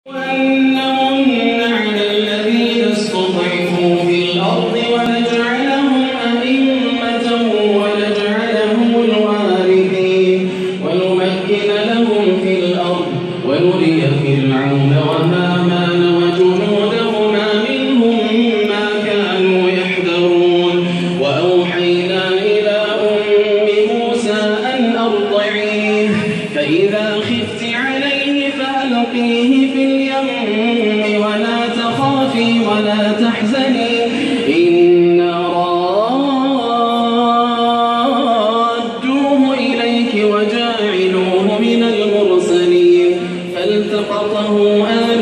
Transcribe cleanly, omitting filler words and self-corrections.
وَأَنَّمُنَّ عَلَى الَّذِينَ اسْتُضْعِفُوا فِي الْأَرْضِ وَنَجْعَلَهُمْ أَئِمَّةً وَنَجْعَلَهُمُ الْوَارِثِينَ وَنُمَكِّنَ لَهُمْ فِي الْأَرْضِ وَنُرِيَ فِرْعَوْنَ وَهَامَانَ وَجُنُودَهُمَا مِنْهُم مَّا كَانُوا يَحْذَرُونَ وَأَوْحَيْنَا إِلَىٰ أُمِّ مُوسَىٰ أَنْ أَرْضِعِيهِ فَإِذَا خِفْتِ عَلَيْهِ فَأَلْقِيهِ فِي الْيَمِّ وَلَا تَخَافِي وَلَا تَحْزَنِي إِنَّا رَادُّوهُ إِلَيْكِ وَجَاعِلُوهُ مِنَ الْمُرْسَلِينَ فَالْتَقَطَهُ آلُ